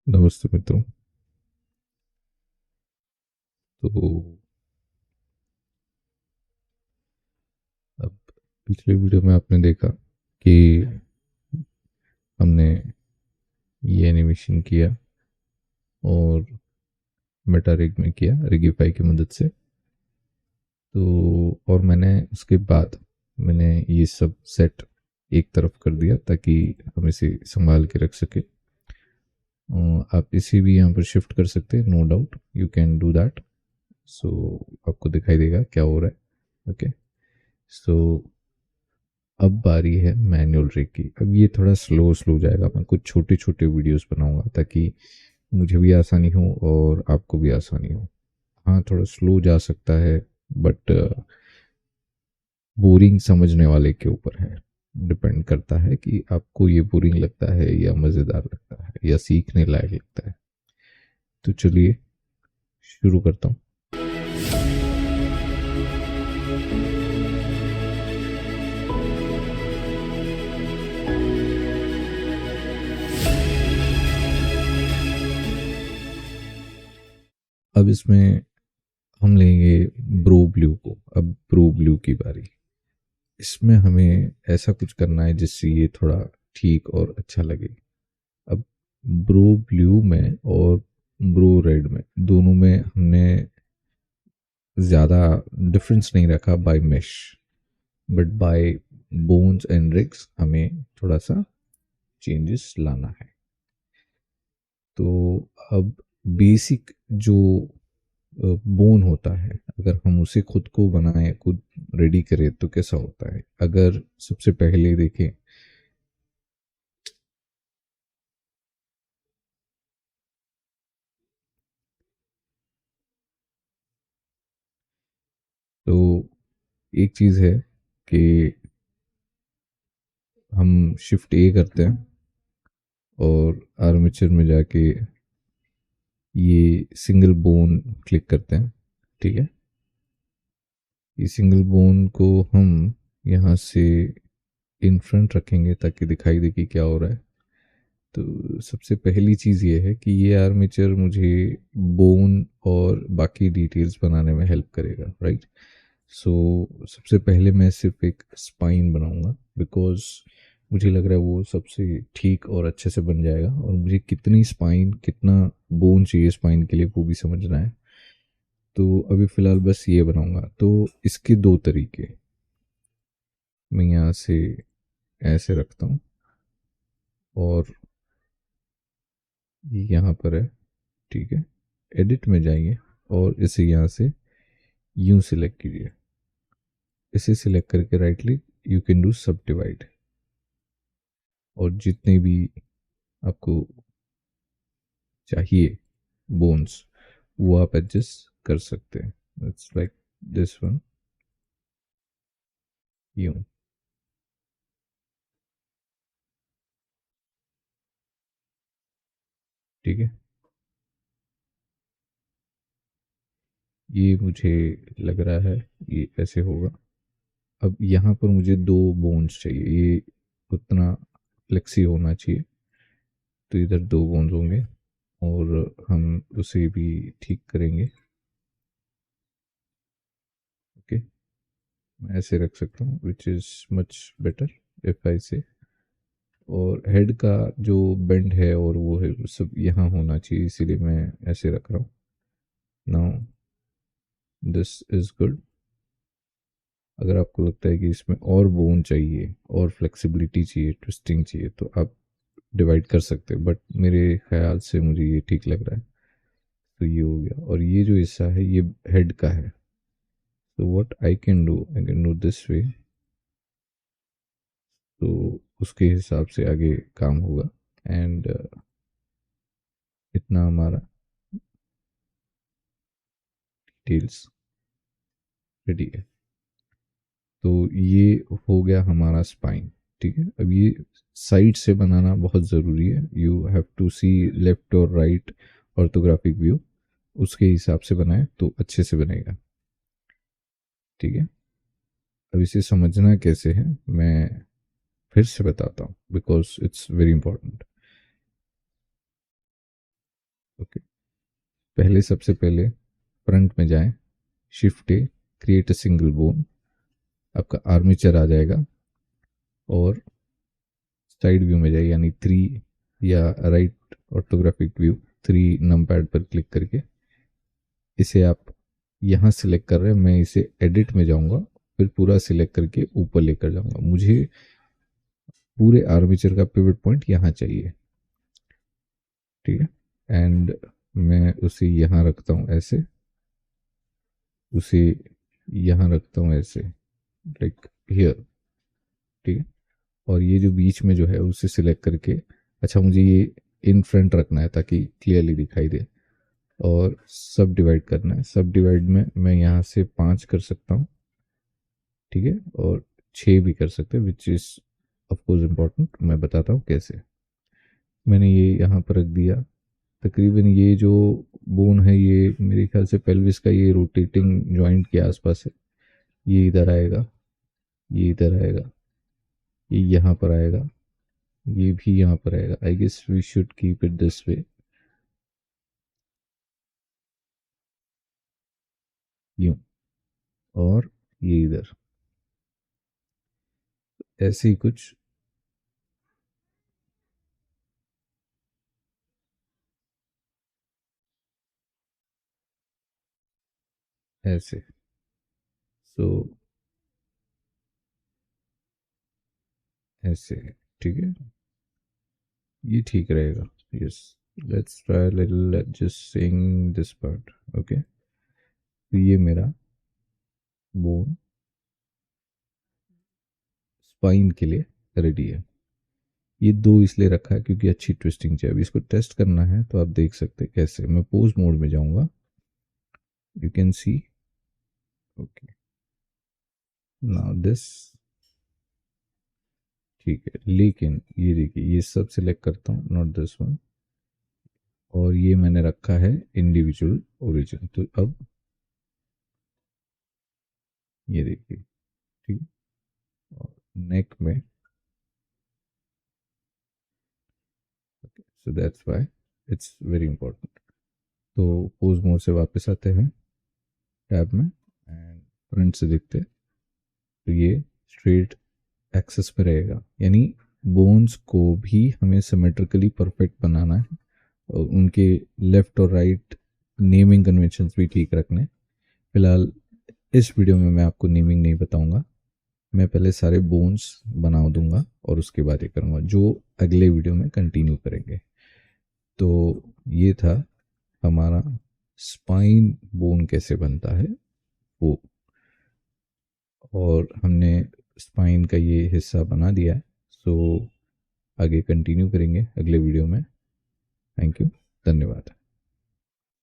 नमस्ते मित्रों। तो अब पिछले वीडियो में आपने देखा कि हमने ये एनिमेशन किया और मेटा रिग में किया रिगिफाई की मदद से। तो और मैंने उसके बाद मैंने ये सब सेट एक तरफ कर दिया ताकि हम इसे संभाल के रख सके। आप इसे भी यहाँ पर शिफ्ट कर सकते हैं, no doubt you can do that. So आपको दिखाई देगा क्या हो रहा है। ओके, सो अब बारी है मैनुअल rig की। अब ये थोड़ा स्लो स्लो जाएगा, मैं कुछ छोटे छोटे वीडियोस बनाऊंगा ताकि मुझे भी आसानी हो और आपको भी आसानी हो। हाँ, थोड़ा स्लो जा सकता है, बट बोरिंग समझने वाले के ऊपर है। डिपेंड करता है कि आपको ये बोरिंग लगता है या मज़ेदार लगता है या सीखने लायक लगता है। तो चलिए शुरू करता हूँ। अब इसमें हम लेंगे ब्रो ब्लू को। अब ब्रो ब्लू की बारी। इसमें हमें ऐसा कुछ करना है जिससे ये थोड़ा ठीक और अच्छा लगे। अब ब्रो ब्लू में और ब्रो रेड में दोनों में हमने ज़्यादा डिफरेंस नहीं रखा by mesh, but by bones and rigs हमें थोड़ा सा चेंजेस लाना है। तो अब बेसिक जो बोन होता है, अगर हम उसे खुद को बनाएं, खुद रेडी करें तो कैसा होता है। अगर सबसे पहले देखें तो एक चीज़ है कि हम शिफ्ट ए करते हैं और आर्मेचर में जाके ये सिंगल बोन क्लिक करते हैं। ठीक है, ये सिंगल बोन को हम यहाँ से इन फ्रंट रखेंगे ताकि दिखाई दे कि क्या हो रहा है। तो सबसे पहली चीज़ ये है कि ये आर्मेचर मुझे बोन और बाकी डिटेल्स बनाने में हेल्प करेगा, राइट। सो सबसे पहले मैं सिर्फ एक स्पाइन बनाऊंगा, बिकॉज मुझे लग रहा है वो सबसे ठीक और अच्छे से बन जाएगा, और मुझे कितनी स्पाइन, कितना बोन चाहिए स्पाइन के लिए वो भी समझना है। तो अभी फ़िलहाल बस ये बनाऊंगा। तो इसके दो तरीके, मैं यहाँ से ऐसे रखता हूँ और ये यहाँ पर है। ठीक है, एडिट में जाइए और इसे यहाँ से यूं सिलेक्ट कीजिए। इसे सिलेक्ट करके right click, you can do सब डिवाइड, और जितने भी आपको चाहिए बोन्स वो आप एडजस्ट कर सकते हैं। इट्स लाइक दिस वन, यूं। ठीक है, ये मुझे लग रहा है ये ऐसे होगा। अब यहाँ पर मुझे दो बोन्स चाहिए, ये उतना फ्लेक्सी होना चाहिए, तो इधर दो बोन्स होंगे और हम उसे भी ठीक करेंगे। ओके, मैं ऐसे रख सकता हूँ, which is much better if I से। और हेड का जो बेंड है और वो है वो सब यहाँ होना चाहिए, इसीलिए मैं ऐसे रख रहा हूँ। Now this is good. अगर आपको लगता है कि इसमें और बोन चाहिए और फ्लेक्सिबिलिटी चाहिए, ट्विस्टिंग चाहिए, तो आप डिवाइड कर सकते हैं, बट मेरे ख्याल से मुझे ये ठीक लग रहा है। तो ये हो गया, और ये जो हिस्सा है ये हेड का है। तो what I can do this way. तो उसके हिसाब से आगे काम होगा। एंड इतना हमारा डिटेल्स रेडी है। तो ये हो गया हमारा स्पाइन। ठीक है, अब ये साइड से बनाना बहुत ज़रूरी है। You have to see left और राइट ऑर्थोग्राफिक व्यू, उसके हिसाब से बनाए तो अच्छे से बनेगा। ठीक है, अब इसे समझना कैसे है मैं फिर से बताता हूँ, because it's very important. Okay, पहले सबसे पहले फ्रंट में जाएं, shift A, create a single bone, आपका आर्मेचर आ जाएगा। और साइड व्यू में जाइए, यानी 3 या राइट ऑर्थोग्राफिक व्यू, 3 नंपैड पर क्लिक करके इसे आप यहाँ सिलेक्ट कर रहे हैं, मैं इसे एडिट में जाऊंगा, फिर पूरा सिलेक्ट करके ऊपर लेकर जाऊंगा। मुझे पूरे आर्मेचर का पिवट पॉइंट यहाँ चाहिए, ठीक है। एंड मैं उसे यहाँ रखता हूँ ऐसे, उसे यहाँ रखता हूँ ऐसे, लाइक हियर, ठीक है। और ये जो बीच में जो है उसे सिलेक्ट करके, अच्छा मुझे ये इन फ्रंट रखना है ताकि क्लियरली दिखाई दे। और सब डिवाइड करना है, सब डिवाइड में मैं यहाँ से 5 कर सकता हूँ, ठीक है। और 6 भी कर सकते हैं, विच इज़ ऑफकोर्स इम्पोर्टेंट, मैं बताता हूँ कैसे। मैंने ये यहाँ पर रख दिया। तकरीबन ये जो बोन है ये मेरे ख्याल से पेल्विस का ये रोटेटिंग जॉइंट के आसपास है। ये इधर आएगा, ये इधर आएगा, ये यहाँ पर आएगा, ये भी यहाँ पर आएगा। I guess we should keep it this way, यूँ। और ये इधर ऐसे ही कुछ ऐसे। सो ऐसे, ठीक है, ये ठीक रहेगा। Yes, let's try little just sing this part. Okay, तो ये मेरा बोन स्पाइन के लिए रेडी है। ये 2 इसलिए रखा है क्योंकि अच्छी ट्विस्टिंग चाहिए। अभी इसको टेस्ट करना है तो आप देख सकते हैं कैसे। मैं पोज मोड में जाऊंगा, you can see. Okay, now this, ठीक है। लेकिन ये देखिए, ये सब सिलेक्ट करता हूँ, नॉट दिस वन। और ये मैंने रखा है इंडिविजुअल ओरिजिन। तो अब ये देखिए, ठीक है। और नेक में, so that's why it's very important. तो पोज मोड से वापस आते हैं टैब में, एंड फ्रंट से देखते हैं तो ये स्ट्रेट एक्सेस पे रहेगा, यानी बोन्स को भी हमें सिमेट्रिकली परफेक्ट बनाना है। और उनके लेफ्ट और राइट नेमिंग कन्वेंशंस भी ठीक रखने। फिलहाल इस वीडियो में मैं आपको नेमिंग नहीं बताऊंगा, मैं पहले सारे बोन्स बना दूंगा और उसके बाद ये करूंगा, जो अगले वीडियो में कंटिन्यू करेंगे। तो ये था हमारा स्पाइन बोन कैसे बनता है वो, और हमने स्पाइन का ये हिस्सा बना दिया है। सो आगे कंटिन्यू करेंगे अगले वीडियो में। थैंक यू, धन्यवाद।